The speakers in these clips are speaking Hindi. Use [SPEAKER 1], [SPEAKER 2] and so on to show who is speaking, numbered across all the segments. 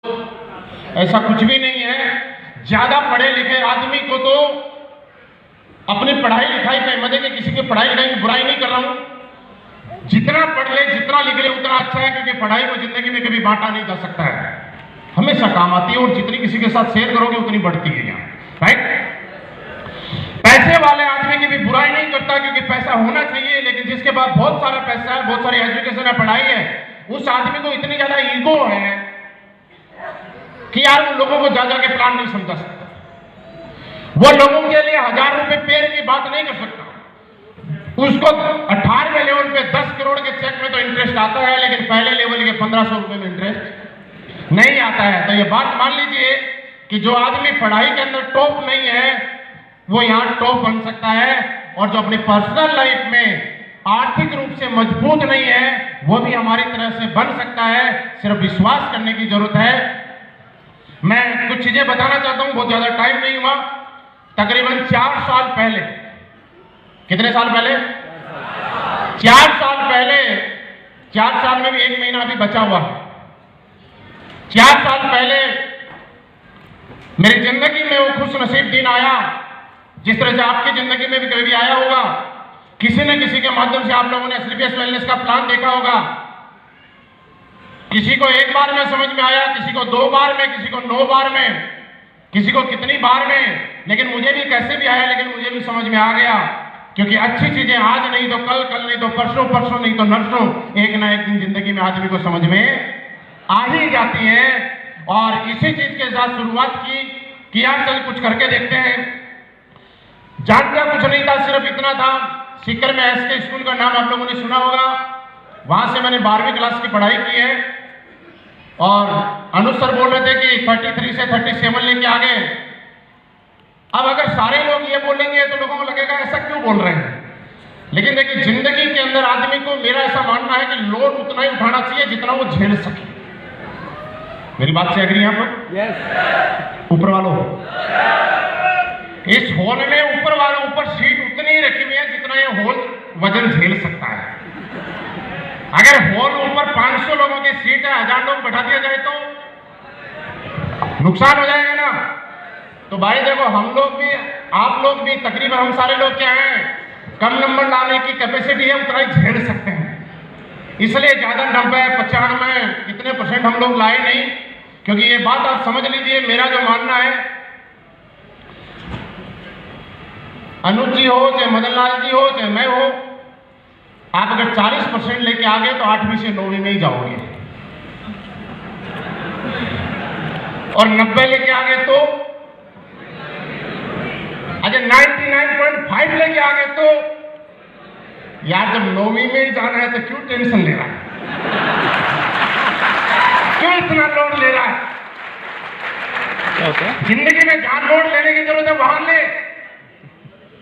[SPEAKER 1] ऐसा कुछ भी नहीं है। ज्यादा पढ़े लिखे आदमी को तो अपनी पढ़ाई लिखाई पे मजे के, किसी की पढ़ाई लिखाई की बुराई नहीं कर रहा हूं। जितना पढ़ ले जितना लिख ले उतना अच्छा है, क्योंकि पढ़ाई को जिंदगी में कभी बांटा नहीं जा सकता है, हमेशा काम आती है और जितनी किसी के साथ शेयर करोगे उतनी बढ़ती है यहाँ, राइट। पैसे वाले आदमी की भी बुराई नहीं करता, क्योंकि पैसा होना चाहिए, लेकिन जिसके पास बहुत सारा पैसा है, बहुत सारी एजुकेशन है, पढ़ाई है, उस आदमी को इतनी ज्यादा ईगो है कि यार वो लोगों को जा जाके प्लान नहीं समझा सकता। वो लोगों के लिए 1000 रुपए पेड़ की बात नहीं कर सकता। उसको 18वें लेवल पे 10 करोड़ के चेक में तो इंटरेस्ट आता है, लेकिन पहले लेवल के 1500 रुपए में इंटरेस्ट नहीं आता है। तो ये बात मान लीजिए कि जो आदमी पढ़ाई के अंदर टॉप नहीं है वो यहाँ टॉप बन सकता है, और जो अपनी पर्सनल लाइफ में आर्थिक रूप से मजबूत नहीं है वो भी हमारी तरह से बन सकता है। सिर्फ विश्वास करने की जरूरत है। मैं कुछ चीजें बताना चाहता हूं, बहुत ज्यादा टाइम नहीं हुआ। तकरीबन 4 साल पहले, कितने साल पहले? 4 साल पहले, 4 साल में भी 1 महीना अभी बचा हुआ है। 4 साल पहले मेरी जिंदगी में वो खुश नसीब दिन आया, जिस तरह से आपकी जिंदगी में भी कभी आया होगा। किसी न किसी के माध्यम से आप लोगों ने स्लीपियस वेलनेस का प्लान देखा होगा। किसी को 1 बार में समझ में आया, किसी को 2 बार में, किसी को 9 बार में, किसी को कितनी बार में, लेकिन मुझे भी कैसे भी आया, लेकिन मुझे भी समझ में आ गया। क्योंकि अच्छी चीजें आज नहीं तो कल, कल नहीं तो परसों, परसों नहीं तो नरसों, एक ना एक दिन जिंदगी में आदमी को समझ में आ ही जाती है। और इसी चीज के साथ शुरुआत की कि यार चल कुछ करके देखते हैं। जानता कुछ नहीं था, सिर्फ इतना था, सीकर में एसके स्कूल का नाम आप लोगों ने सुना होगा। वहां से मैंने 12वीं क्लास की पढ़ाई की है। और अनुज सर बोल रहे थे कि 33 से 37 लेके आ गए। अब अगर सारे लोग ये बोलेंगे तो लोगों को लगेगा ऐसा क्यों बोल रहे हैं। लेकिन देखिए, जिंदगी के अंदर आदमी को, मेरा ऐसा मानना है कि लोड उतना ही उठाना चाहिए जितना वो झेल सके। मेरी बात से एग्री हैं आप लोग? यस। ऊपर वालों, इस हॉल में ऊपर वालों ऊपर सीट उतनी ही रखी हुई है जितना ये हॉल वजन झेल सकता है। अगर हॉल ऊपर 500 लोगों की सीट है, 1000 लोग बैठा दिया जाए तो नुकसान हो जाएगा ना। तो भाई देखो, हम लोग भी, आप लोग भी, तकरीबन हम सारे लोग क्या हैं, कम नंबर लाने की कैपेसिटी है, उतना ही झेल सकते हैं। इसलिए ज्यादा 90, 95 इतने % हम लोग लाए नहीं। क्योंकि ये बात आप समझ लीजिए, मेरा जो मानना है, अनुज जी हो, चाहे मदन लाल जी हो, चाहे मैं हो, आप अगर 40% लेके आ गए तो 8वीं से 9वीं में ही जाओगे, और 90 लेके आ गए तो, अच्छा 99.5 लेके आ गए तो, यार जब 9वीं में ही जाना है तो क्यों टेंशन ले रहा है, क्यों इतना लोड ले रहा है? जिंदगी में जहां लोड लेने की जरूरत है वहां ले।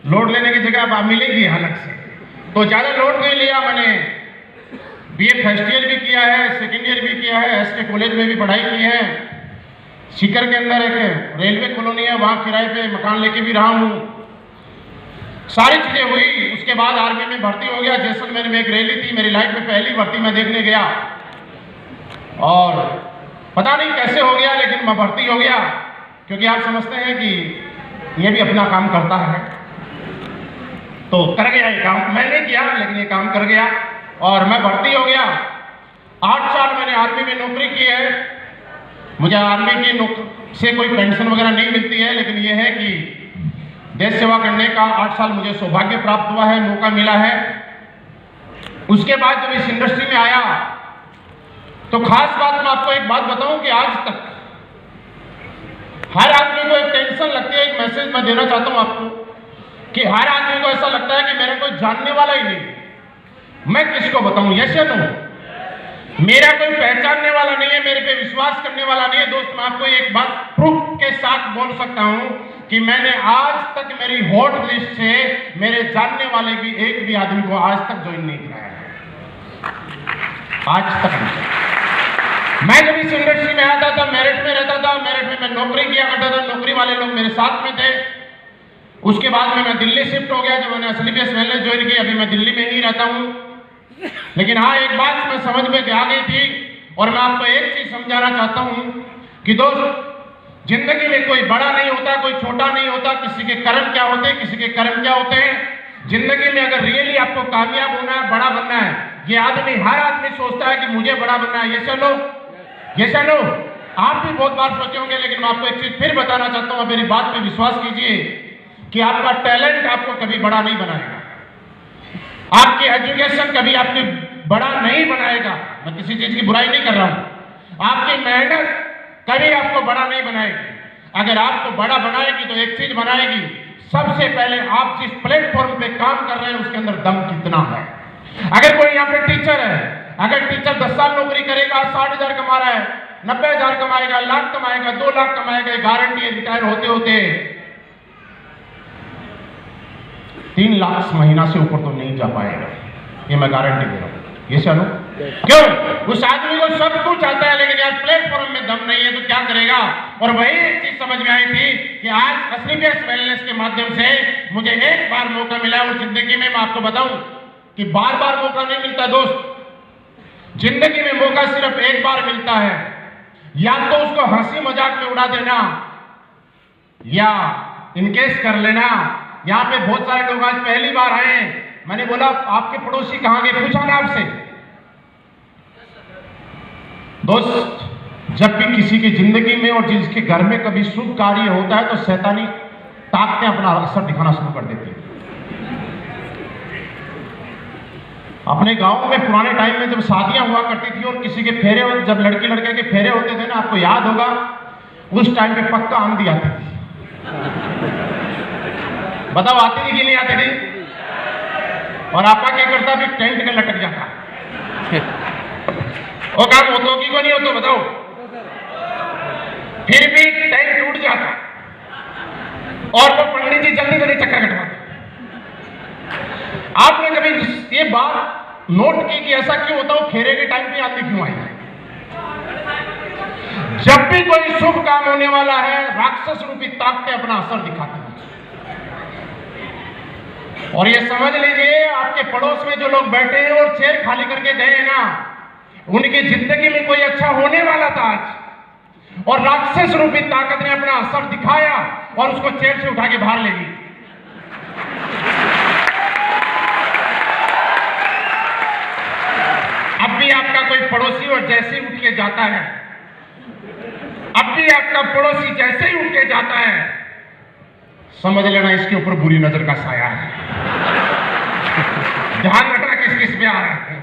[SPEAKER 1] लोड लेने की जगह आप मिलेगी अलग से। तो ज्यादा लोड नहीं लिया मैंने। बीए फर्स्ट ईयर भी किया है, सेकेंड ईयर भी किया है, एसके कॉलेज में भी पढ़ाई की है। सीकर के अंदर एक रेलवे कॉलोनी है, वहां किराए पे मकान लेके भी रहा हूं। सारी चीजें हुई। उसके बाद आर्मी में भर्ती हो गया। जैसलमेर में एक रैली थी, मेरी लाइफ में पहली भर्ती मैं देखने गया, और पता नहीं कैसे हो गया, लेकिन मैं भर्ती हो गया। क्योंकि आप समझते हैं कि ये भी अपना काम करता है, तो कर गया ये काम। मैंने किया, लेकिन ये काम कर गया और मैं भर्ती हो गया। 8 साल मैंने आर्मी में नौकरी की है। मुझे आर्मी की नौकरी से कोई पेंशन वगैरह नहीं मिलती है, लेकिन ये है कि देश सेवा करने का 8 साल मुझे सौभाग्य प्राप्त हुआ है, मौका मिला है। उसके बाद जब इस इंडस्ट्री में आया तो खास बात मैं आपको एक बात बताऊं कि आज तक हर आदमी को एक टेंशन लगती है। एक मैसेज मैं देना चाहता हूं आपको कि हर आदमी को ऐसा लगता है कि मेरा कोई जानने वाला ही नहीं, मैं किसको बताऊं, यस या नो? मेरा कोई पहचानने वाला नहीं है, मेरे पे विश्वास करने वाला नहीं है। दोस्त, मैं आपको एक बात प्रूफ के साथ बोल सकता हूं कि मैंने आज तक मेरी हॉट लिस्ट से मेरे जानने वाले भी एक भी आदमी को आज तक ज्वाइन नहीं कराया है, आज तक नहीं। मैं जब इस इंडस्ट्री में आता था, मेरिट में रहता था, मेरिट में मैं नौकरी किया करता था, नौकरी वाले लोग मेरे साथ में थे। उसके बाद में मैं दिल्ली शिफ्ट हो गया, जब मैंने स्लीपियस वेलनेस ज्वाइन की। अभी मैं दिल्ली में ही रहता हूँ। लेकिन हाँ, एक बात मैं समझ में आ गई थी, और मैं आपको एक चीज समझाना चाहता हूँ कि दोस्त जिंदगी में कोई बड़ा नहीं होता, कोई छोटा नहीं होता, किसी के कर्म क्या होते हैं, किसी के कर्म क्या होते हैं। जिंदगी में अगर रियली आपको कामयाब होना है, बड़ा बनना है, ये आदमी, हर आदमी सोचता है कि मुझे बड़ा बनना है। ये चलो, ये चलो, आप भी बहुत बार सोचे होंगे, लेकिन मैं आपको एक चीज फिर बताना चाहता हूं, मेरी बात पे विश्वास कीजिए कि आपका टैलेंट आपको कभी बड़ा नहीं बनाएगा, आपकी एजुकेशन कभी आपको बड़ा नहीं बनाएगा। मैं किसी चीज की बुराई नहीं कर रहा हूं। आपकी मेहनत कभी आपको बड़ा नहीं बनाएगी। अगर आपको बड़ा बनाएगी तो एक चीज बनाएगी, सबसे पहले आप जिस प्लेटफॉर्म पे काम कर रहे हैं उसके अंदर दम कितना है। अगर कोई यहाँ पे टीचर है, अगर टीचर 10 साल नौकरी करेगा, 60,000 कमा रहा है, 90,000 कमाएगा, लाख कमाएगा, 2 लाख कमाएगा, गारंटी है रिटायर होते होते 3 लाख महीना से ऊपर तो नहीं जा पाएगा, ये मैं गारंटी दे रहा हूं। ये चलो, क्यों? उस आदमी को सब कुछ आता है, लेकिन यार प्लेटफॉर्म में दम नहीं है तो क्या करेगा। और वही एक चीज समझ में आई थी कि आज असली बेस्ट वेलनेस के माध्यम से मुझे एक बार मौका मिला, और जिंदगी में मैं आपको बताऊं कि बार बार मौका नहीं मिलता दोस्त। जिंदगी में मौका सिर्फ एक बार मिलता है, या तो उसको हंसी मजाक में उड़ा देना, या इनकेस कर लेना। यहाँ पे बहुत सारे लोग आज पहली बार आए हैं, मैंने बोला आपके पड़ोसी कहां गए, पूछा ना आपसे। दोस्त, जब भी किसी की जिंदगी में और जिसके घर में कभी शुभ कार्य होता है तो शैतानी ताकतें अपना असर दिखाना शुरू कर देती है। अपने गांव में पुराने टाइम में जब शादियां हुआ करती थी और किसी के फेरे, जब लड़की लड़के के फेरे होते थे ना, आपको याद होगा, उस टाइम पे पक्का आंधी आती थी। बताओ आती थी कि नहीं आती थी? और आपका क्या करता, फिर टेंट में लटक जाता। वो काम होतो कि को नहीं होतो बताओ? फिर भी टेंट टूट जाता और वो पंडित जी जल्दी जल्दी चक्कर कटवाते। आपने कभी ये बात नोट की कि ऐसा क्यों होता हो, फेरे के टाइम पे आती क्यों आई? जब भी कोई शुभ काम होने वाला है, राक्षस रूपी ताकतें अपना असर दिखाती हैं। और ये समझ लीजिए, आपके पड़ोस में जो लोग बैठे हैं और चेयर खाली करके गए हैं ना, उनकी जिंदगी में कोई अच्छा होने वाला था आज, और राक्षस रूपी ताकत ने अपना असर दिखाया और उसको चेयर से उठा के बाहर ले गई। अब भी आपका कोई पड़ोसी और जैसे ही उठ के जाता है, अब भी आपका पड़ोसी जैसे ही उठ के जाता है, समझ लेना इसके ऊपर बुरी नजर का साया है। ध्यान रखना किस किस पे आ रहा है।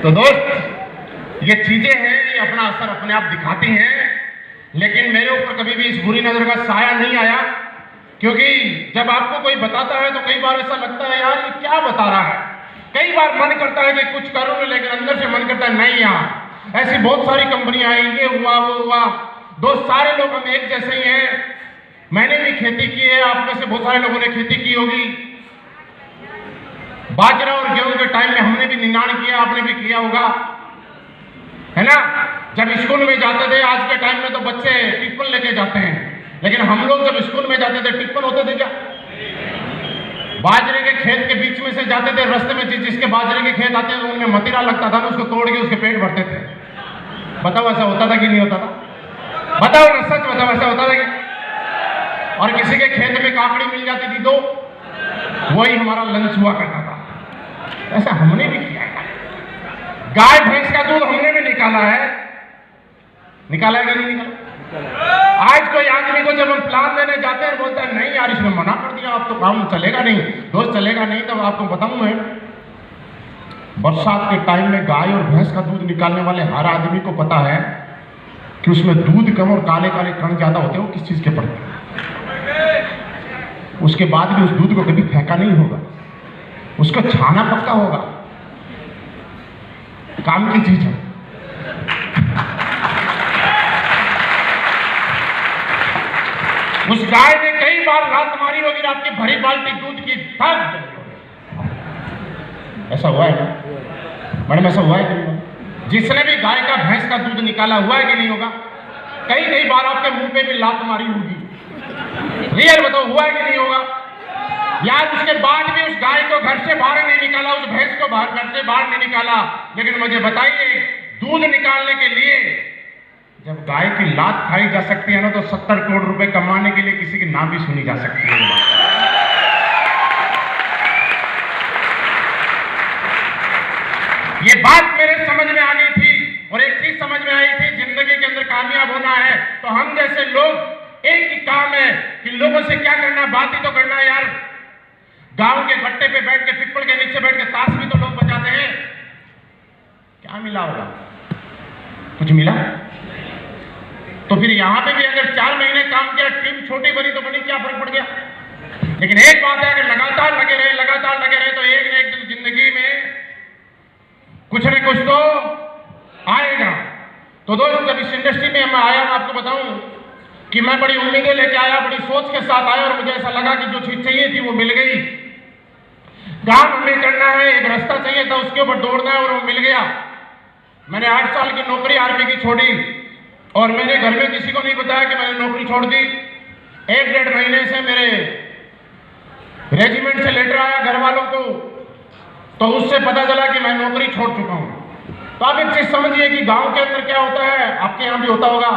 [SPEAKER 1] तो दोस्त, ये चीजें हैं, ये अपना असर अपने आप दिखाती हैं, लेकिन मेरे ऊपर कभी भी इस बुरी नजर का साया नहीं आया, क्योंकि जब आपको कोई बताता है तो कई बार ऐसा लगता है यार ये क्या बता रहा है। कई बार मन करता है कि कुछ करूं, लेकिन अंदर से मन करता है नहीं यार, ऐसी बहुत सारी कंपनियां आई, ये हुआ वो हुआ। दोस्त, सारे लोग हम एक जैसे ही हैं। मैंने भी खेती की है, आप में से बहुत सारे लोगों ने खेती की होगी। बाजरा और गेहूं के टाइम में हमने भी निनाण किया, आपने भी किया होगा, है ना। जब स्कूल में जाते थे, आज के टाइम में तो बच्चे टिप्पण लेके जाते हैं, लेकिन हम लोग जब स्कूल में जाते थे टिप्पण होते थे क्या? बाजरे के खेत के बीच में से जाते थे, रास्ते में जिसके बाजरे के खेत आते थे उनमें मतीरा लगता था ना, उसको तोड़ के उसके पेट भरते थे। बताओ ऐसा होता था कि नहीं होता था? बताओ ना, सच बताओ, ऐसा होता था कि? और किसी के खेत में काकड़ी मिल जाती थी तो वही हमारा लंच हुआ करता था। ऐसा हमने भी किया है। गाय भैंस का दूध हमने भी निकाला है, निकाला है कि नहीं निकाला? आज कोई आदमी को जब हम प्लान देने जाते हैं बोलता है नहीं यार इसने मना कर दिया, अब तो काम चलेगा नहीं। दोस्त, चलेगा नहीं तो आपको बताऊं मैं, बरसात के टाइम में गाय और भैंस का दूध निकालने वाले हर आदमी को पता है कि उसमें दूध कम और काले काले कण ज्यादा होते हैं। वो किस चीज के पड़ते हैं? उसके बाद भी उस दूध को कभी फेंका नहीं होगा, उसको छाना पक्का होगा। काम की चीज है। उस गाय ने कई बार लात मारी होगी, आपकी भरी बाल्टी दूध की थक। ऐसा हुआ है ना मैडम? ऐसा हुआ है कि नहीं? जिसने भी गाय का भैंस का दूध निकाला हुआ है कि नहीं होगा? कई बार आपके मुंह पे भी लात मारी होगी। रियल बताओ, हुआ है कि नहीं होगा? यार उसके बाद भी उस गाय को घर से बाहर नहीं निकाला, उस भैंस को घर से बाहर नहीं निकाला, लेकिन मुझे बताइए दूध निकालने के लिए जब गाय की लात खाई जा सकती है ना, तो 70 करोड़ रुपए कमाने के लिए किसी की नाम भी सुनी जा सकती है। ये बात मेरे समझ में आ गई थी, और एक चीज समझ में आई थी, जिंदगी के अंदर कामयाब होना है तो हम जैसे लोग एक ही काम है कि लोगों से क्या करना, बात ही तो करना है यार। गांव के गट्टे पे बैठ के, पिपल के नीचे बैठ के ताश भी तो लोग बजाते हैं। क्या मिला होगा? कुछ मिला? तो फिर यहां पे भी अगर 4 महीने काम किया, टीम छोटी बनी तो बनी, क्या फर्क पड़ गया? लेकिन एक बात है, अगर लगातार लगे रहे तो एक न एक दिन जिंदगी में कुछ न कुछ तो आएगा। तो दोस्त, जब इस इंडस्ट्री में मैं आया, मैं आपको बताऊं कि मैं बड़ी उम्मीदें लेके आया, बड़ी सोच के साथ आया, और मुझे ऐसा लगा कि जो चीज चाहिए थी वो मिल गई। काम हमें करना है, एक रास्ता चाहिए था, उसके ऊपर दौड़ना है, और वो मिल गया। मैंने 8 साल की नौकरी आर्मी की छोड़ी, और मैंने घर में किसी को नहीं बताया कि मैंने नौकरी छोड़ दी। 1-1.5 महीने से मेरे रेजिमेंट से लेटर आया घर वालों को, तो उससे पता चला कि मैं नौकरी छोड़ चुका हूं। तो आप एक चीज समझिए कि गांव के अंदर क्या होता है, आपके यहां भी होता होगा,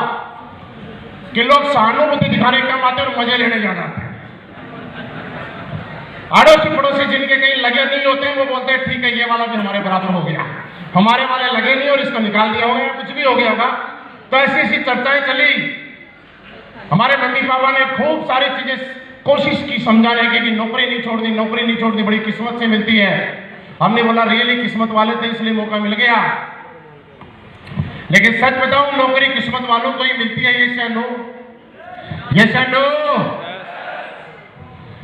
[SPEAKER 1] कि लोग सहानुभूति दिखाने कम आते हैं और मजे लेने ज्यादा आते हैं। अड़ोसी पड़ोसी जिनके कहीं लगे नहीं होते हैं, वो बोलते हैं ठीक है, ये वाला भी हमारे बराबर हो गया, हमारे वाले लगे नहीं और इसको निकाल दिया होगा, कुछ भी हो गया होगा। तो ऐसी ऐसी चर्चाएं चली। हमारे मम्मी पापा ने खूब सारी चीजें कोशिश की समझाने की कि नौकरी नहीं छोड़ दी, बड़ी किस्मत से मिलती है। हमने बोला रियली किस्मत वाले थे, इसलिए मौका मिल गया। लेकिन सच बताऊं, नौकरी किस्मत वालों को ही मिलती है, ये नो।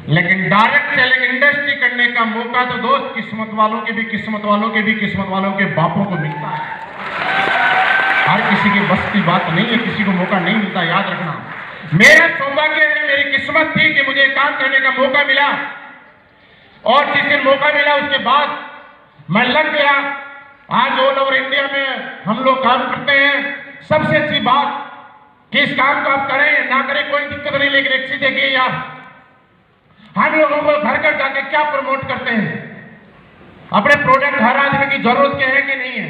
[SPEAKER 1] लेकिन डायरेक्ट सेलिंग इंडस्ट्री करने का मौका तो दोस्त किस्मत वालों के भी किस्मत वालों के बापों को मिलता है। हर किसी के बस की बात नहीं है, किसी को मौका नहीं मिलता, याद रखना। मेरा सौभाग्य है, मेरी किस्मत थी कि मुझे काम करने का मौका मिला, और जिस दिन मौका मिला उसके बाद मैं लग गया। आज ऑल ओवर इंडिया में हम लोग काम करते हैं। सबसे अच्छी बात कि इस काम को आप करें ना करें कोई दिक्कत नहीं, लेकिन एक चीज देखिए यार, हम लोगों को घर घर जाके क्या प्रमोट करते हैं, अपने प्रोडक्ट हर आदमी की जरूरत के है कि नहीं है?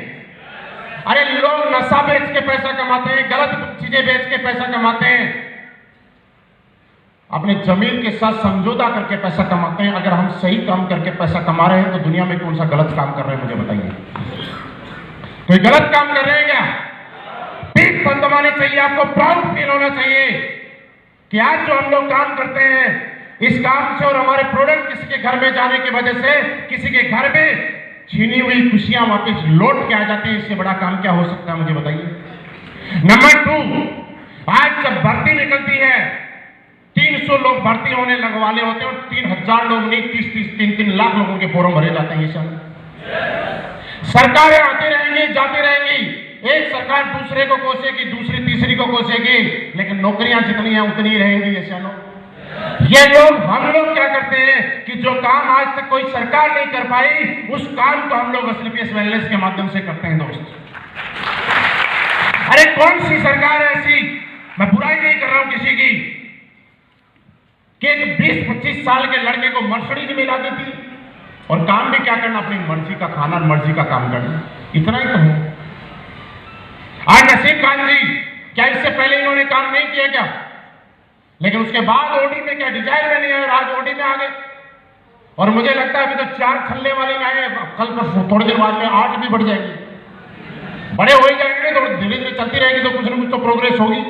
[SPEAKER 1] अरे लोग नशा बेच के पैसा कमाते हैं, गलत चीजें बेच के पैसा कमाते हैं, अपने जमीन के साथ समझौता करके पैसा कमाते हैं। अगर हम सही काम करके पैसा कमा रहे हैं तो दुनिया में कौन सा गलत काम कर रहे हैं, मुझे बताइए। कोई गलत काम कर रहे हैं क्या? पीठ बंदवानी चाहिए, आपको प्राउड फील होना चाहिए कि आज जो हम लोग काम करते हैं, इस काम से और हमारे प्रोडक्ट किसी के घर में जाने की वजह से किसी के घर में छीनी हुई खुशियां वापस लौट के आ जाती है। इससे बड़ा काम क्या हो सकता है, मुझे बताइए। नंबर 2, आज जब भर्ती निकलती है, 300 लोग भर्ती होने लगवाले होते हैं, और 3000 लोग नहीं, 30-30, 3-3 लाख लोगों के फॉर्म भरे जाते हैं। ये सब सरकारें आती रहेंगी, जाती रहेंगी, एक सरकार दूसरे को कोसेगी, दूसरी तीसरी को कोसेगी, लेकिन नौकरियां जितनी हैं उतनी ही रहेंगी। ये लोग, हम लोग क्या करते हैं कि जो काम आज तक कोई सरकार नहीं कर पाई, उस काम को हम लोग SLPS वेलनेस के माध्यम से करते हैं दोस्त। अरे कौन सी सरकार है ऐसी, मैं बुराई नहीं कर रहा हूं किसी की, कि 20-25 साल के लड़के को मर्सिडीज मिला देती, और काम भी क्या करना, अपनी मर्जी का खाना, मर्जी का काम करना, इतना ही तो है। आज नसीम खान जी, क्या इससे पहले इन्होंने काम नहीं किया क्या? लेकिन उसके बाद ओडी में क्या डिजाइन में नहीं आए, आज ओडी में आ गए। और मुझे लगता है अभी तो 4 थल्ले वाले में आए, कल पर थोड़ी देर बाद में 8 भी बढ़ जाएंगे। बड़े हो ही जाएंगे तो धीरे धीरे चलती रहेगी, तो कुछ ना कुछ तो प्रोग्रेस होगी।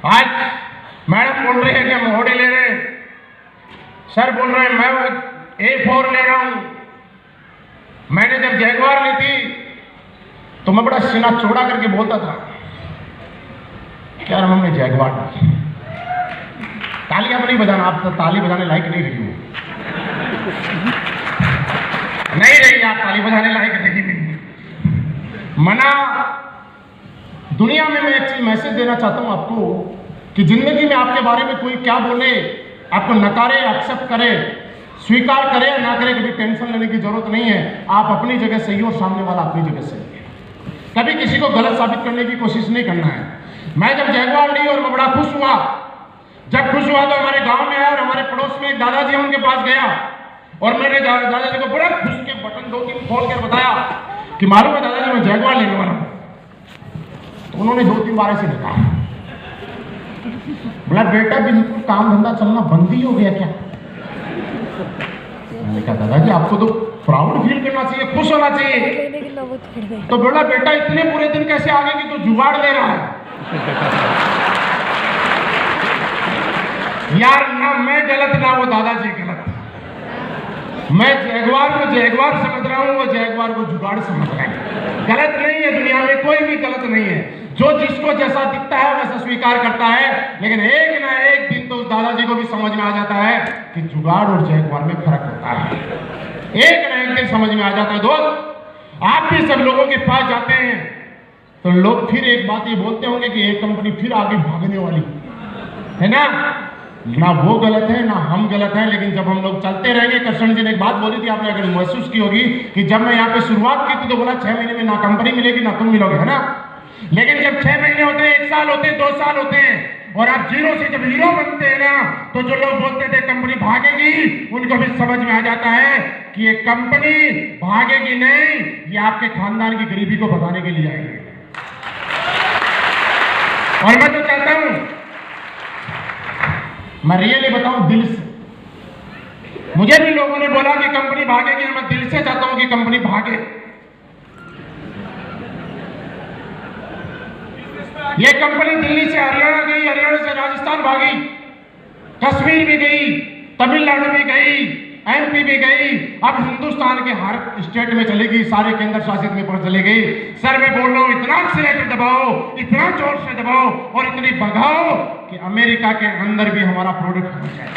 [SPEAKER 1] आज मैडम बोल रहे हैं कि हम ओडी ले रहे हैं, सर बोल रहे हैं मैं A4 ले रहा हूं। मैंने जब जैगवार ली थी तो मैं बड़ा सीना चौड़ा करके बोलता था, क्या नाम, हमने जैगवार ली। तालियां नहीं बजाना, आप तो ताली बजाने लायक नहीं रही हो, नहीं रही आप ताली बजाने लायक नहीं। मना दुनिया में मैं एक चीज मैसेज देना चाहता हूं आपको कि जिंदगी में आपके बारे में कोई क्या बोले, आपको नकारे, एक्सेप्ट करे, स्वीकार करे या ना करे, कभी टेंशन लेने की जरूरत नहीं है। आप अपनी जगह सही हो, सामने वाला अपनी जगह सही है। कभी किसी को गलत साबित करने की कोशिश नहीं करना है। मैं जब जैगवार ली और मैं बड़ा खुश हुआ, जब खुश हुआ तो हमारे गांव में आया और हमारे पड़ोस में एक दादाजी, उनके पास गया और मैंने दादाजी को बड़ा खुश के बटन 2-3 खोल कर बताया कि मालूम है दादाजी, मैं जैगवार लेने वाला हूं। तो उन्होंने 2-3 बार ऐसे निकाला, बोला बेटा बिल्कुल काम धंधा चलना बंद ही हो गया क्या? मैंने कहा दादाजी आपको तो प्राउड फील करना चाहिए, खुश होना चाहिए। तो बोला बेटा इतने बुरे दिन कैसे आ गए कि तू जुगाड़ ले रहा है? यार ना मैं गलत ना वो दादाजी गलत। मैं जैगवार को जैगवार समझ रहा हूं, वो जैगवार को जुगाड़ समझ रहा है। गलत नहीं है, दुनिया में कोई भी गलत नहीं है, जो जिसको जैसा दिखता है वैसा स्वीकार करता है। लेकिन एक ना एक दिन तो उस दादाजी को भी समझ में आ जाता है कि जुगाड़ और जैगवार में फर्क होता है। एक ना एक दिन समझ में आ जाता है। दोस्त आप भी सब लोगों के पास जाते हैं तो लोग फिर एक बात ये बोलते होंगे कि एक कंपनी फिर आगे भागने वाली है ना। ना वो गलत है ना हम गलत हैं, लेकिन जब हम लोग चलते रहेंगे, कृष्ण जी ने एक बात बोली थी, आपने अगर महसूस की होगी कि जब मैं यहाँ पे शुरुआत की थी तो बोला 6 महीने में ना कंपनी मिलेगी ना तुम मिलोगे, है ना। लेकिन जब 6 महीने होते हैं, 1 साल होते हैं, 2 साल होते हैं और आप जीरो से जब हीरो बनते हैं ना, तो जो लोग बोलते थे कंपनी भागेगी, उनको भी समझ में आ जाता है कि ये कंपनी भागेगी नहीं, ये आपके खानदान की गरीबी को भगाने के लिए आई है। और मैं तो चाहता हूं, मैं रियली बताऊं दिल से, मुझे भी लोगों ने बोला कि कंपनी भागेगी, मैं दिल से चाहता हूं कि कंपनी भागे। ये कंपनी दिल्ली से हरियाणा गई, हरियाणा से राजस्थान भागी, कश्मीर भी गई, तमिलनाडु भी गई, एमपी भी गई, अब हिंदुस्तान के हर स्टेट में चलेगी, सारे केंद्र शासित में पर चले गई। सर मैं बोल रहा हूं इतना एक्सीलेटर दबाओ, इतना जोर से दबाओ और इतनी भगाओ कि अमेरिका के अंदर भी हमारा प्रोडक्ट पहुंच जाए।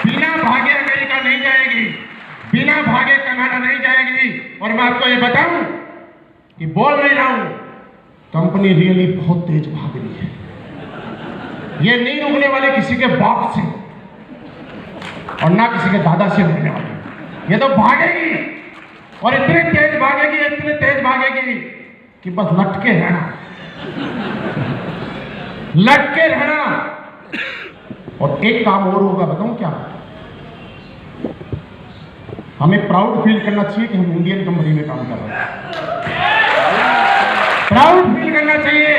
[SPEAKER 1] बिना भागे अमेरिका नहीं जाएगी, बिना भागे कनाडा नहीं जाएगी। और मैं आपको ये बताऊं कि बोल नहीं रहा हूं, कंपनी रियली बहुत तेज भाग रही है। ये नहीं रुकने वाले किसी के बाप से और ना किसी के दादा से रुकने वाली, ये तो भागेगी और इतने तेज भागेगी, इतने तेज भागेगी कि बस लटके रहना, लटके रहना। और एक काम और होगा, बताऊं क्या? हमें प्राउड फील करना चाहिए कि हम इंडियन कंपनी में काम कर रहे हैं। प्राउड फील करना चाहिए।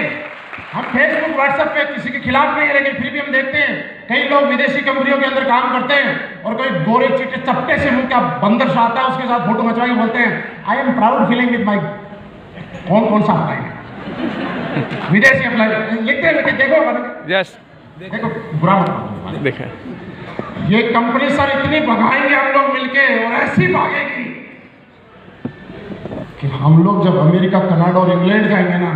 [SPEAKER 1] हम फेसबुक व्हाट्सएप पे किसी के खिलाफ नहीं है, लेकिन फिर भी हम देखते हैं कई लोग विदेशी कंपनियों के अंदर काम करते हैं और कोई गोरे चिट्टे चपटे से मुंह का बंदर सा आता है, उसके साथ फोटो खिंचवा के बोलते हैं I am proud feeling with my, कौन सा अप्लाई है विदेशी अप्लाई लिखते हैं, देखो
[SPEAKER 2] यस
[SPEAKER 1] देखो बुरा मत
[SPEAKER 2] देखा।
[SPEAKER 1] ये कंपनी सर इतनी भगाएंगे हम लोग मिलके और ऐसी भागेगी कि हम लोग जब अमेरिका, कनाडा और इंग्लैंड जाएंगे ना,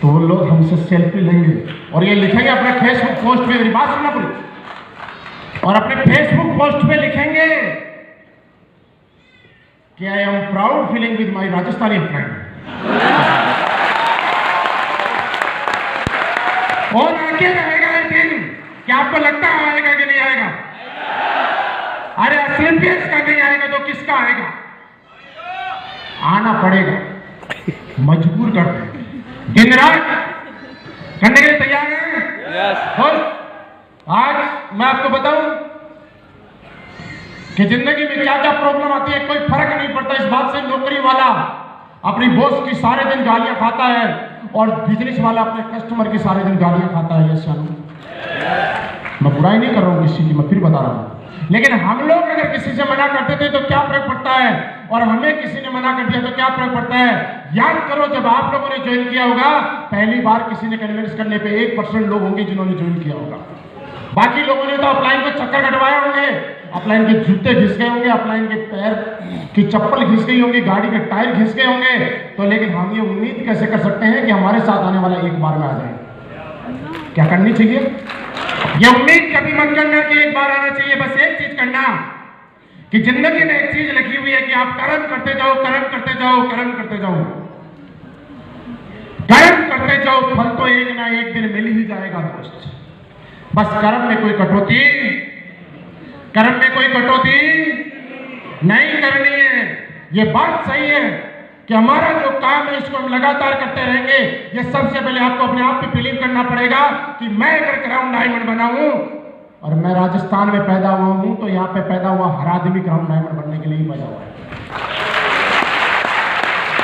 [SPEAKER 1] तो वो लोग हमसे सेल्फी लेंगे और ये लिखेंगे अपने फेसबुक पोस्ट पे, मेरी बात सुनना पूरी, और अपने फेसबुक पोस्ट पे लिखेंगे कि I am proud feeling with my Rajasthani friend. और आगे रहेगा एक दिन, क्या आपको लगता है आएगा कि नहीं आएगा? अरे असली पेश का नहीं आएगा तो किसका आएगा? आना पड़ेगा, मजबूर कर देंगे, दिन रात करने के लिए तैयार हैं?
[SPEAKER 2] yes.
[SPEAKER 1] आज मैं आपको बताऊं कि जिंदगी में क्या क्या प्रॉब्लम आती है, कोई फर्क नहीं पड़ता इस बात से। नौकरी वाला अपनी बॉस की सारे दिन गालियां खाता है और बिजनेस वाला अपने कस्टमर की सारे दिन गालियां खाता है। ये शानू, मैं बुराई नहीं कर रहा हूं किसी की, मैं फिर बता रहा हूं। लेकिन हम लोग अगर किसी से मना करते थे तो क्या फर्क पड़ता है, और हमें किसी ने मना कर दिया तो क्या फर्क पड़ता है? याद करो जब आप लोगों ने ज्वाइन किया होगा, पहली बार किसी ने कन्विंस करने पे 1% लोग होंगे जिन्होंने ज्वाइन किया होगा। बाकी लोगों ने तो अपलाइन को चक्कर कटवाए होंगे, अपलाइन के जूते घिस गए होंगे, अपलाइन के पैर की चप्पल घिस गई होंगी, गाड़ी के टायर घिस गए होंगे। तो लेकिन हम ये उम्मीद कैसे कर सकते हैं कि हमारे साथ आने वाला एक बार में आ जाए? क्या करनी चाहिए? ये उम्मीद कभी मत करना कि एक बार आना चाहिए। बस एक चीज करना कि जिंदगी में एक चीज लिखी हुई है कि आप कर्म करते जाओ, कर्म करते जाओ, कर्म करते जाओ, कर्म करते जाओ, फल तो एक ना एक दिन मिल ही जाएगा दोस्त। बस कर्म में कोई कटौती, कर्म में कोई कटौती नहीं करनी है। ये बात सही है कि हमारा जो काम है इसको हम लगातार करते रहेंगे। ये सबसे पहले आपको अपने आप पे बिलीव करना पड़ेगा कि मैं अगर क्राउन डायमंड बना हूं और मैं राजस्थान में पैदा हुआ हूं, तो यहाँ पे पैदा हुआ हर आदमी क्राउन डायमंड बनने के लिए ही पैदा हुआ है।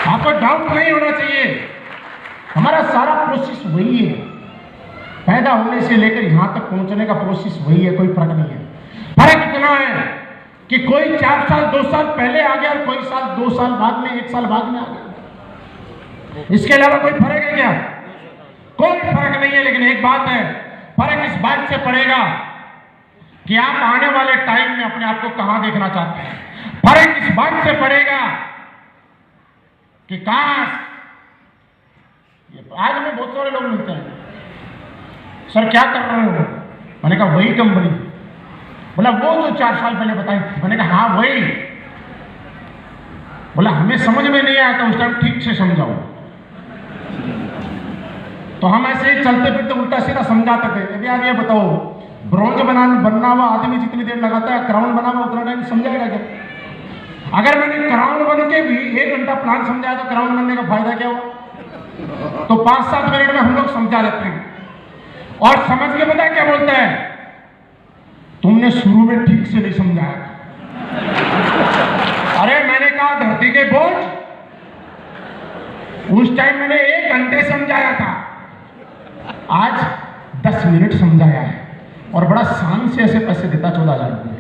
[SPEAKER 1] आपको डाउट नहीं होना चाहिए, हमारा सारा प्रोसेस वही है, पैदा होने से लेकर यहां तक पहुंचने का प्रोसेस वही है, कोई फर्क नहीं है। फर्क इतना है कि कोई 4 साल 2 साल पहले आ गया और कोई 2 साल बाद में 1 साल बाद में आ गया। इसके अलावा कोई फर्क है क्या? कोई फर्क नहीं है। लेकिन एक बात है, फर्क इस बात से पड़ेगा कि आप आने वाले टाइम में अपने आप को कहां देखना चाहते हैं। फर्क इस बात से पड़ेगा कि काश, आज में बहुत सारे लोग मिलते हैं, सर क्या कर रहे हो? मैंने कहा वही कंपनी। बोला वो जो 4 साल पहले बताई थी। मैंने कहा हाँ वही। बोला हमें समझ में नहीं आया था उस टाइम, ठीक से समझाओ। तो हम ऐसे ही चलते फिरते उल्टा सीधा समझाते थे। यदि आप ये बताओ, ब्रॉन्ज बनना हुआ आदमी जितनी देर लगाता है, क्राउन बना हुआ उतना टाइम समझाएगा क्या? अगर मैंने क्राउन बन के भी 1 घंटा प्लान समझाया तो क्राउन बनने का फायदा क्या हुआ? तो 5-7 मिनट में हम लोग समझा देते हैं। और समझ के पता है क्या बोलता है? तुमने शुरू में ठीक से नहीं समझाया। अरे मैंने कहा धरती के बोझ, उस टाइम मैंने 1 घंटे समझाया था, आज 10 मिनट समझाया है और बड़ा शान से ऐसे पैसे देता 14,000 रुपये।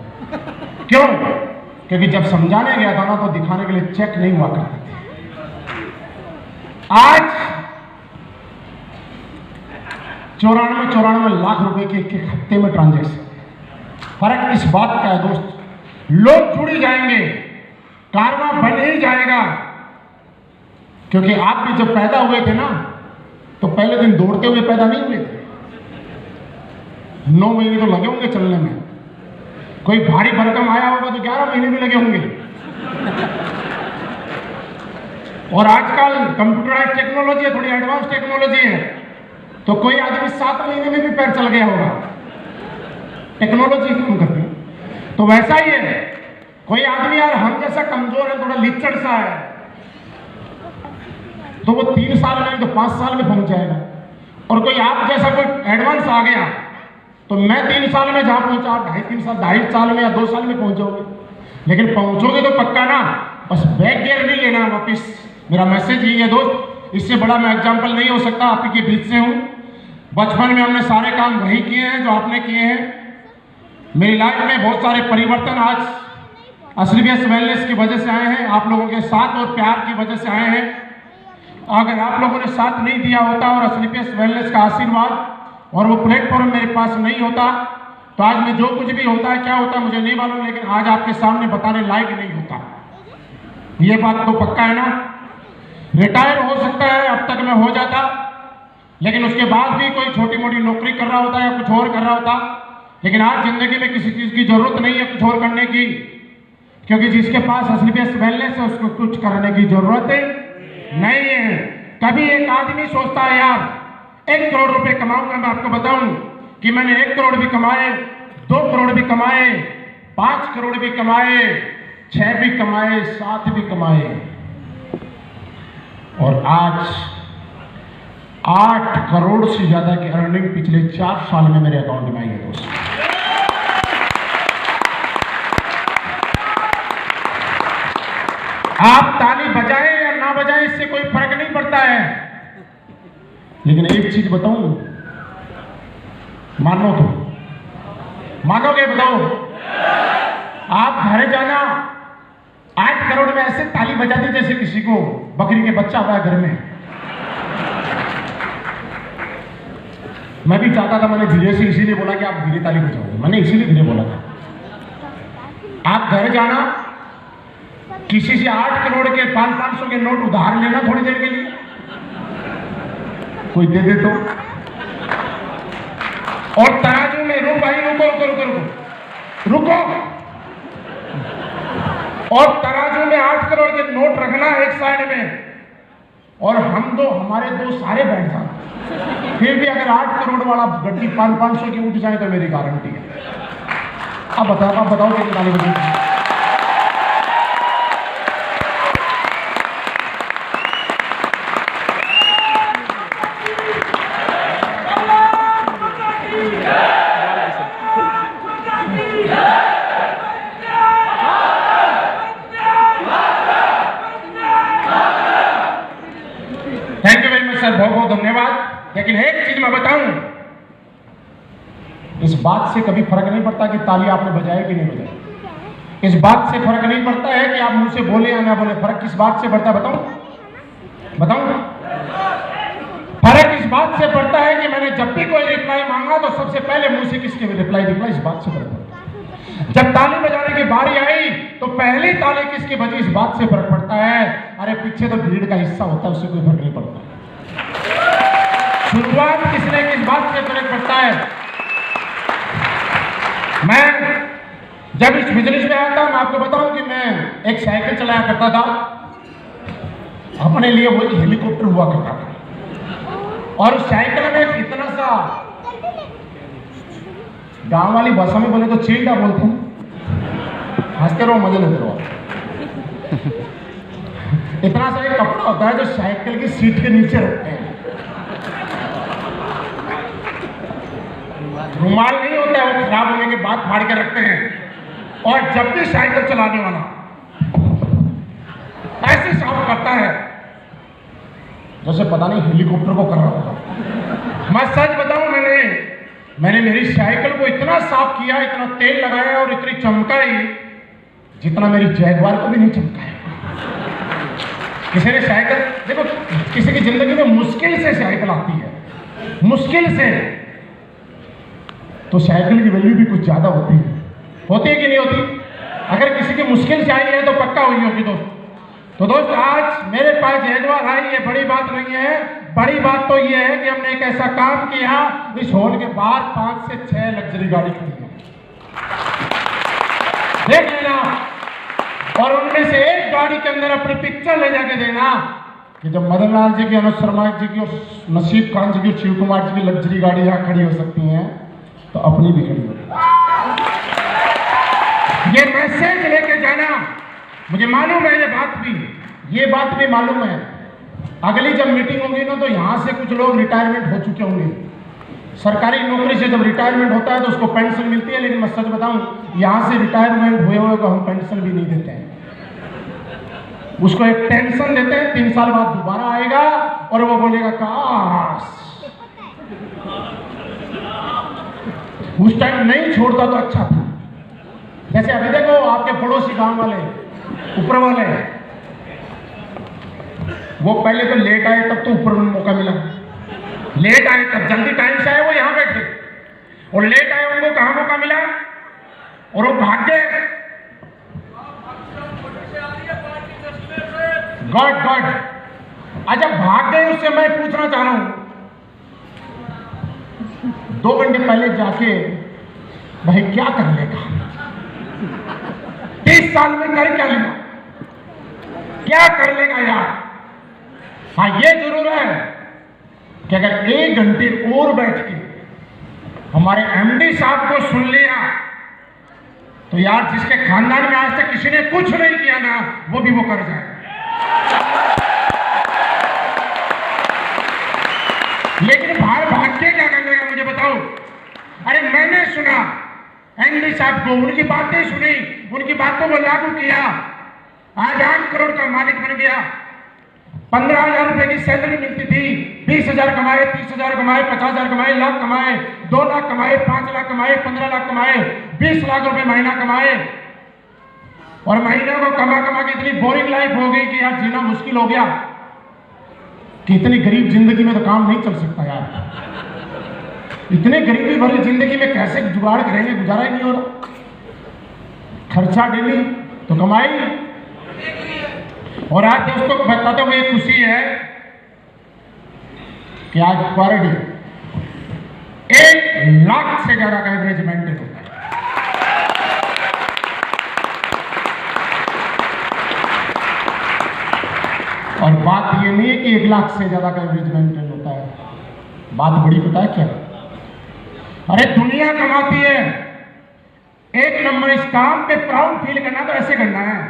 [SPEAKER 1] क्यों? क्योंकि जब समझाने गया था ना तो दिखाने के लिए चेक नहीं हुआ करते थे। आज 94 लाख रुपए के एक हफ्ते में ट्रांजैक्शन। फर्क इस बात का है दोस्त, लोग जुड़ जाएंगे, कारवां बन ही जाएगा। क्योंकि आप भी जब पैदा हुए थे ना तो पहले दिन दौड़ते हुए पैदा नहीं हुए थे, 9 महीने तो लगे होंगे चलने में। कोई भारी भरकम आया होगा तो 11 महीने भी लगे होंगे। और आजकल कंप्यूटराइज टेक्नोलॉजी है, थोड़ी एडवांस टेक्नोलॉजी है, तो कोई आदमी 7 महीने में भी पैर चल गया होगा। टेक्नोलॉजी काम करती है। तो वैसा ही है, कोई आदमी यार हम जैसा कमजोर है, थोड़ा लिचड़ सा है, तो वो 3 साल में तो 5 साल में पहुंच जाएगा। और कोई आप जैसा कोई एडवांस आ गया तो मैं 3 साल में जहां पहुंचा, 2.5 साल में या 2 साल में पहुंचोगे। लेकिन पहुंचोगे तो पक्का ना, बस बैक गियर नहीं लेना वापिस। मेरा मैसेज यही है दोस्त, इससे बड़ा मैं एग्जाम्पल नहीं हो सकता। आप ही के बीच से हूं, बचपन में हमने सारे काम वही किए हैं जो आपने किए हैं। मेरी लाइफ में बहुत सारे परिवर्तन आज असलियत वेलनेस की वजह से आए हैं, आप लोगों के साथ और प्यार की वजह से आए हैं। अगर आप लोगों ने साथ नहीं दिया होता और असलियत वेलनेस का आशीर्वाद और वो प्लेटफॉर्म मेरे पास नहीं होता तो आज में जो कुछ भी होता है, क्या होता है मुझे नहीं मालूम, लेकिन आज आपके सामने बताने लायक नहीं होता। ये बात तो पक्का है ना। रिटायर हो सकता है, अब तक मैं हो जाता, लेकिन उसके बाद भी कोई छोटी मोटी नौकरी कर रहा होता या कुछ और कर रहा होता। लेकिन आज जिंदगी में किसी चीज की जरूरत नहीं है कुछ और करने की, क्योंकि जिसके पास असलियत वेलनेस है उसको कुछ करने की जरूरत नहीं है। कभी एक आदमी सोचता है यार 1 करोड़ रुपए कमाऊंगा, मैं आपको बताऊं कि मैंने 1 करोड़ भी कमाए, 2 करोड़ भी कमाए, 5 करोड़ भी कमाए, 6 भी कमाए, 7 भी कमाए, और आज 8 करोड़ से ज्यादा की अर्निंग पिछले 4 साल में मेरे अकाउंट में आई है दोस्तों। आप ताली बजाएं या ना बजाएं, इससे कोई फर्क नहीं पड़ता है। लेकिन एक चीज बताऊं, मानो तो मानोगे? बताओ। आप घर जाना, 8 करोड़ में ऐसे ताली बजा दी जैसे किसी को बकरी के बच्चा हुआ है घर में। मैं भी चाहता था, मैंने धीरे से इसीलिए बोला कि आप धीरे ताली बजाओगे, मैंने इसीलिए धीरे बोला था। आप घर जाना, किसी से 8 करोड़ के 500 के नोट उधार लेना थोड़ी देर के लिए, कोई दे दे तो, और तराजू में रुको भाई, रुको रुको रुको रुको रुको, और तराजू में 8 करोड़ के नोट रखना एक साइड में, और हम दो हमारे दो सारे बैठ जाते। फिर भी अगर 8 करोड़ वाला गड्डी 500 की उठ जाए तो मेरी गारंटी है। अब बताओ कितनी ताली बजेगी? सर, बहुत बहुत धन्यवाद। लेकिन एक चीज मैं बताऊं, इस बात से कभी फर्क नहीं पड़ता कि ताली आपने बजाई कि नहीं बजाई। इस बात से फर्क नहीं पड़ता है कि आप मुंह से बोले या ना बोले। फर्क किस बात से पड़ता है बताऊं? फर्क इस बात से पड़ता है कि मैंने जब भी कोई रिप्लाई मांगा तो सबसे पहले मुंह से किसके रिप्लाई निकला, इस बात से फर्क पड़ता है। जब ताली बजाने की बारी आई तो पहली ताली किसकी बजी, इस बात से फर्क पड़ता है। अरे पीछे तो भीड़ का हिस्सा होता है, उससे कोई फर्क नहीं पड़ता। शुरुआत किसने की, इस बात से फर्क पड़ता है। मैं जब इस बिजनेस में आया था, मैं आपको बताऊं कि मैं एक साइकिल चलाया करता था, अपने लिए वो हेलीकॉप्टर हुआ करता था। और उस साइकिल में इतना सा, गांव वाली भाषा में बोले तो चील्डा बोलते हैं, हंसते रहो मजे लेते रहो। इतना सा एक कपड़ा होता है जो साइकिल की सीट के नीचे रखते हैं। रुमाल नहीं होता है, वो खराब होने के बाद फाड़ के रखते हैं। और जब भी साइकिल चलाने वाला ऐसे साफ करता है जैसे पता नहीं हेलीकॉप्टर को कर रहा होगा। मैं सच बताऊं, मैंने मेरी साइकिल को इतना साफ किया, इतना तेल लगाया और इतनी चमकाई जितना मेरी जैगवार को भी नहीं चमकाया। किसी ने साइकिल, देखो किसी की जिंदगी में मुश्किल से साइकिल आती है, मुश्किल से, तो साइकिल की वैल्यू भी कुछ ज्यादा होती है कि नहीं होती? अगर किसी की मुश्किल से आई है तो पक्का हुई होगी दोस्त। तो दोस्त आज मेरे पास जैगवार आई, ये बड़ी बात नहीं है। बड़ी बात तो ये है कि हमने एक ऐसा काम किया, इस हॉल के बाहर 5 से 6 लग्जरी गाड़ी खड़ी है, देख लेना। और उनमें से एक गाड़ी के अंदर अपनी पिक्चर ले जाके देना कि जब मदन लाल जी की, अनुज शर्मा जी की और नसीब खान जी की, शिव कुमार जी की लग्जरी गाड़ी यहाँ खड़ी हो सकती है तो अपनी भी खड़ी होगी। ये मैसेज लेके जाना। मुझे मालूम है ये बात भी मालूम है। अगली जब मीटिंग होगी ना तो यहाँ से कुछ लोग रिटायरमेंट हो चुके होंगे। सरकारी नौकरी से जब रिटायरमेंट होता है तो उसको पेंशन मिलती है, लेकिन मैं सच बताऊं, यहाँ से रिटायरमेंट हुए को हम पेंशन भी नहीं देते हैं। उसको एक टेंशन देते हैं, 3 साल बाद दोबारा आएगा और वो बोलेगा काश उस टाइम नहीं छोड़ता तो अच्छा था। जैसे अभी देखो आपके पड़ोसी गांव वाले, ऊपर वाले, वो पहले तो लेट आए तब तो ऊपर में मौका मिला, लेट आए तब, जल्दी टाइम से आए वो यहाँ बैठे, और लेट आए उनको कहाँ मौका मिला और वो भाग गए। गॉड अच्छा भाग गए, उससे मैं पूछना चाह रहा हूं, 2 घंटे पहले जाके भाई क्या कर लेगा? 30 साल में कर क्या लेगा? क्या कर लेगा यार? हाँ ये जरूर है कि अगर 1 घंटे और बैठ के हमारे एमडी साहब को सुन लिया तो यार जिसके खानदान में आज तक किसी ने कुछ नहीं किया ना, वो भी वो कर जाए। लेकिन भाग के क्या कर लेगा मुझे बताओ? अरे मैंने सुना एमडी साहब को, उनकी बातें सुनी, उनकी बातों को लागू किया, आज 8 करोड़ का मालिक बन गया। 15,000 रुपए की सैलरी मिलती थी, 20,000 कमाए, 30,000 कमाए, 50,000 कमाए, लाख कमाए, 2 लाख कमाए, 5 लाख कमाए, 15 लाख कमाए, 20 लाख रुपए महीना कमाए। और महीने को कमा के इतनी बोरिंग लाइफ हो गई कि यार जीना मुश्किल हो गया कि इतनी गरीब जिंदगी में तो काम नहीं चल सकता यार। इतने गरीबी भरी जिंदगी में कैसे जुगाड़ करेंगे? गुजारा ही नहीं हो रहा। खर्चा डेली तो कमाई। और आज दोस्तों को बताते हुए खुशी है कि आज पर डे 1 लाख से ज्यादा का एवरेज मेंटेन होता है। और बात ये नहीं है कि 1 लाख से ज्यादा का एवरेज मेंटेन होता है, बात बड़ी पता है क्या? अरे दुनिया कमाती है 1 नंबर। इस काम पे प्राउड फील करना तो ऐसे करना है,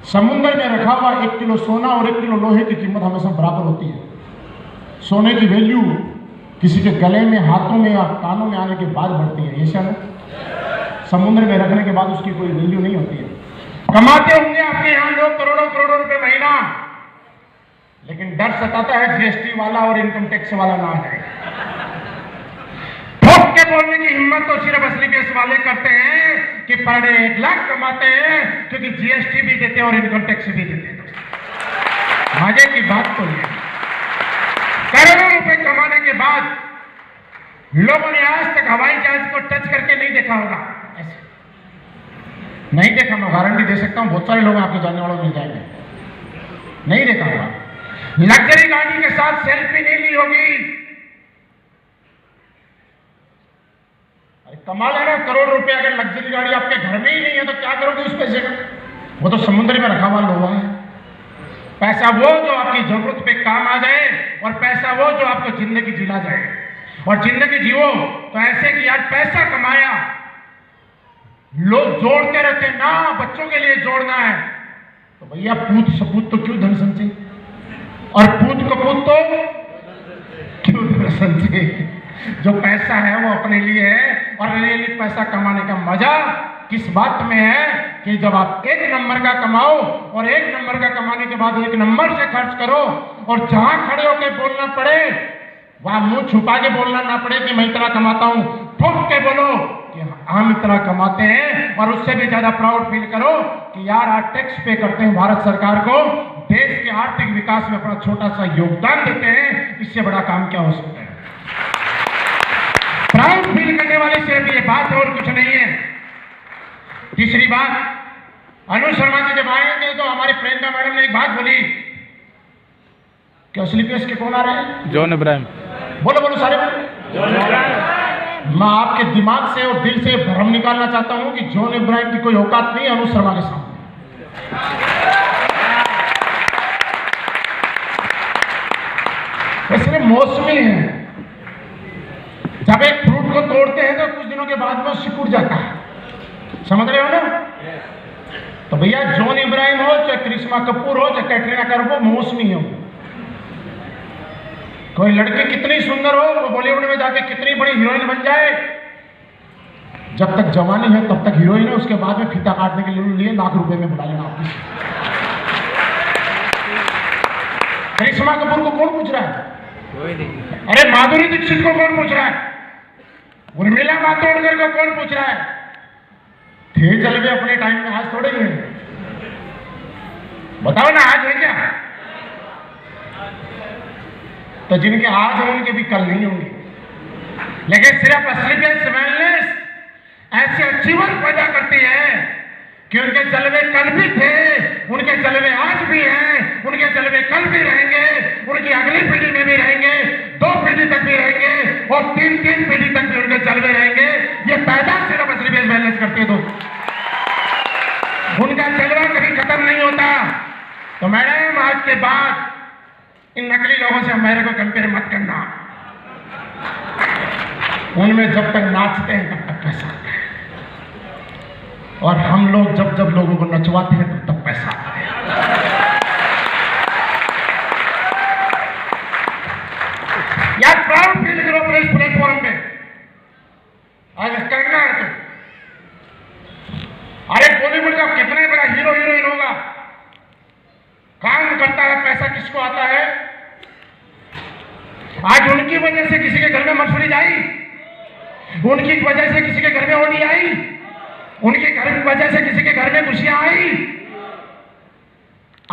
[SPEAKER 1] समुद्र में रखा हुआ 1 किलो सोना और 1 किलो लोहे की कीमत हमेशा बराबर होती है। सोने की वैल्यू किसी के गले में, हाथों में या कानों में आने के बाद बढ़ती है, ये शायद समुद्र में रखने के बाद उसकी कोई वैल्यू नहीं होती है। कमाते होंगे आपके यहाँ लोग करोड़ों करोड़ों रुपए महीना, लेकिन डर सताता है जीएसटी वाला और इनकम टैक्स वाला ना आ जाए। ठोक के बोलने की हिम्मत तो सिर्फ असली बेस वाले करते हैं कि पर डे 1 लाख कमाते हैं, क्योंकि जीएसटी भी देते हैं और इनकम टैक्स भी देते हैं। मजे की बात तो ये, करोड़ों रुपए कमाने के बाद लोगों ने आज तक हवाई जहाज को टच करके नहीं देखा होगा। ऐसे नहीं देखा, मैं गारंटी दे सकता हूं, बहुत सारे लोग आपके जानने वालों मिल जाएंगे, नहीं देखा होगा। लग्जरी गाड़ी के साथ सेल्फी नहीं ली होगी। अरे कमा लेना करोड़ रुपए, अगर लग्जरी गाड़ी आपके घर में ही नहीं है तो क्या करोगे उस पैसे का? वो तो समुद्र में रखा हुआ लोहा है। पैसा वो जो आपकी जरूरत पे काम आ जाए, और पैसा वो जो आपको जिंदगी जिला जाए। और जिंदगी जियो तो ऐसे कि यार पैसा कमाया, लोग जोड़ते रहते ना, बच्चों के लिए जोड़ना है तो भैया पूत सपूत तो क्यों धन संचय, और पूत कपूत तो क्यों धन संचय। जो पैसा है वो अपने लिए है, और रियली पैसा कमाने का मजा किस बात में है कि जब आप 1 नंबर का कमाओ और 1 नंबर का कमाने के बाद 1 नंबर से खर्च करो, और जहां खड़े होकर बोलना पड़े वहां मुंह छुपा के बोलना ना पड़े कि मैं इतना कमाता हूं, ठोक के बोलो कि हम इतना कमाते हैं, और उससे भी ज्यादा प्राउड फील करो कि यार आज टैक्स पे करते हैं भारत सरकार को, देश के आर्थिक विकास में अपना छोटा सा योगदान देते हैं। इससे बड़ा काम क्या हो सकता है? प्राउड फील करने वाली सिर्फ ये बात है और कुछ नहीं है। तीसरी बात, अनु शर्मा जी जब आएंगे तो हमारी प्रियंका मैडम ने एक बात बोली कि असली पेश के कौन आ रहे हैं? जॉन इब्राहिम। बोलो बोलो सारे बोलो। मैं आपके दिमाग से और दिल से भ्रम निकालना चाहता हूं कि जॉन इब्राहिम की कोई औकात नहीं है अनु शर्मा के सामने। सिर्फ मौसमी है। जब एक फ्रूट को तोड़ते हैं तो कुछ दिनों के बाद में सिकुड़ जाता है, समझ रहे हो ना? तो भैया जॉन इब्राहिम हो चाहे करिश्मा कपूर हो चाहे कैटरीना कैफ हो, मौसमी हो। कोई लड़की कितनी सुंदर हो, वो बॉलीवुड में जाके कितनी बड़ी हीरोइन बन जाए, जब तक जवानी है तब तक हीरोइन है, उसके बाद में फीता काटने के लिए लाख रुपए में बुला लेना आपकी। करिश्मा कपूर को कौन पूछ रहा है? कोई नहीं। अरे माधुरी दीक्षित को कौन पूछ रहा है? उर्मिला मातोंडकर को कौन पूछ रहा है? थे जलवे अपने टाइम में, आज थोड़े ही हैं। बताओ ना, आज है क्या? तो जिनके आज हैं उनके भी कल नहीं होंगे। लेकिन सिर्फ असलियत वेलनेस ऐसे अचीवर पैदा करती है कि उनके जलवे कल भी थे, उनके जलवे आज भी हैं, उनके जलवे कल भी रहेंगे, उनकी अगली पीढ़ी में भी रहेंगे, 2 पीढ़ी तक भी रहेंगे, और 3 पीढ़ी तक भी उनके जलवे रहेंगे। ये पैदा सिर्फ असलियत वेलनेस करती है दोस्तों, उनका जलवा कभी खत्म नहीं होता। तो मैडम आज के बाद इन नकली लोगों से मेरे को कंपेयर मत करना। उनमें जब तक नाचते हैं तब तक पैसा आता है, और हम लोग जब जब लोगों को नचवाते हैं तब तक पैसा आता है। यार प्राउड फील करो अपने इस प्लेटफॉर्म पे, अगर करना है तो। अरे बॉलीवुड का कितना बड़ा हीरो हीरोइन होगा, काम करता है, पैसा किसको आता है? आज उनकी वजह से किसी के घर में मशहूरी आई, उनकी वजह से किसी के घर में होली आई, उनके घर की वजह से किसी के घर में खुशियां आई।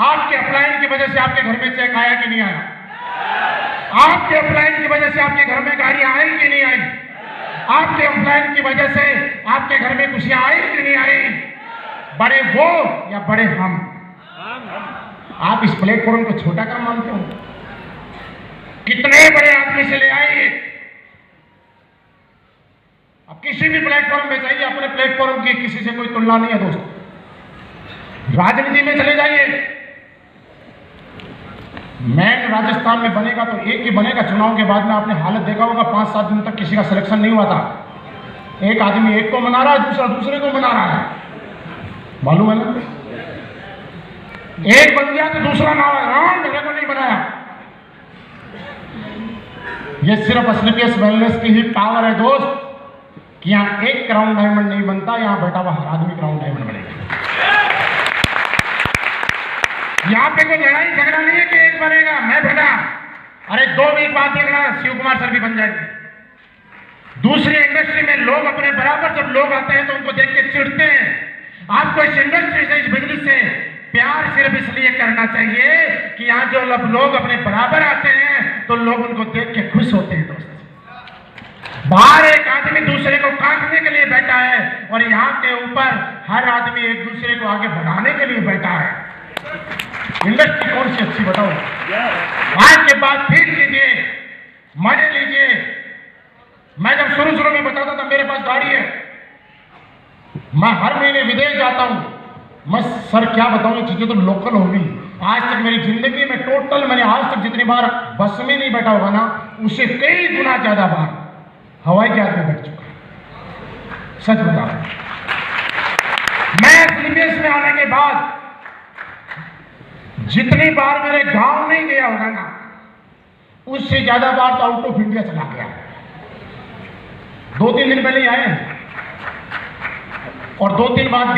[SPEAKER 1] आपके अपलायन की वजह से आपके घर में चेक आया कि नहीं आया? आपके अपलायन की वजह से आपके घर में गाड़ियां आई कि नहीं आई? आपके अपलायन की वजह से आपके घर में खुशियां आई कि नहीं आई? बड़े वो या बड़े हम? आप इस प्लेटफॉर्म को छोटा काम मानते हो? कितने बड़े आदमी से ले आइए, अब किसी भी प्लेटफॉर्म पे जाइए, अपने प्लेटफॉर्म की किसी से कोई तुलना नहीं है दोस्तों। राजनीति में चले जाइए, मैन राजस्थान में बनेगा तो एक ही बनेगा। चुनाव के बाद में आपने हालत देखा होगा, 5-7 दिन तक किसी का सिलेक्शन नहीं हुआ था। एक आदमी एक को मना रहा है, दूसरा दूसरे को मना रहा है, मालूम है ना? एक बन गया तो दूसरा ना, हाँ मेरे को नहीं बनाया। ये सिर्फ असलियत वेलनेस की ही पावर है दोस्त, कि यहां एक क्राउन डायमंड नहीं बनता, यहां बैठा हुआ हर आदमी क्राउन डायमंड बनेगा। यहाँ पे कोई लड़ाई झगड़ा नहीं है कि एक बनेगा मैं बना। अरे 2 वीक बाद देखना शिव कुमार सर भी बन जाएंगे। दूसरी इंडस्ट्री में लोग अपने बराबर जब लोग आते हैं तो उनको देख के चिढ़ते हैं। आपको इस इंडस्ट्री से, इस बिजनेस से प्यार सिर्फ इसलिए करना चाहिए कि यहाँ जो लोग अपने बराबर आते हैं तो लोग उनको देख के खुश होते हैं। दोस्त, बाहर एक आदमी दूसरे को काटने के लिए बैठा है और यहाँ के ऊपर हर आदमी एक दूसरे को आगे बढ़ाने के लिए बैठा है। इंडस्ट्री कौन सी अच्छी बताओ? आज के बाद फील कीजिए, मजे लीजिए। मैं जब शुरू में बताता था मेरे पास गाड़ी है, मैं हर महीने विदेश जाता हूं, मैं सर क्या बताऊं ये चीजें तो लोकल होगी। आज तक मेरी जिंदगी में टोटल मैंने आज तक जितनी बार बस में नहीं बैठा होगा ना, उससे कई गुना ज्यादा बार हवाई जहाज में बैठ चुका। सच बता रहा हूं। मैं विदेश में आने के बाद जितनी बार मेरे गांव नहीं गया होगा ना, उससे ज्यादा बार तो आउट ऑफ इंडिया चला गया। 2-3 दिन पहले ही आए और 2-3 दिन बाद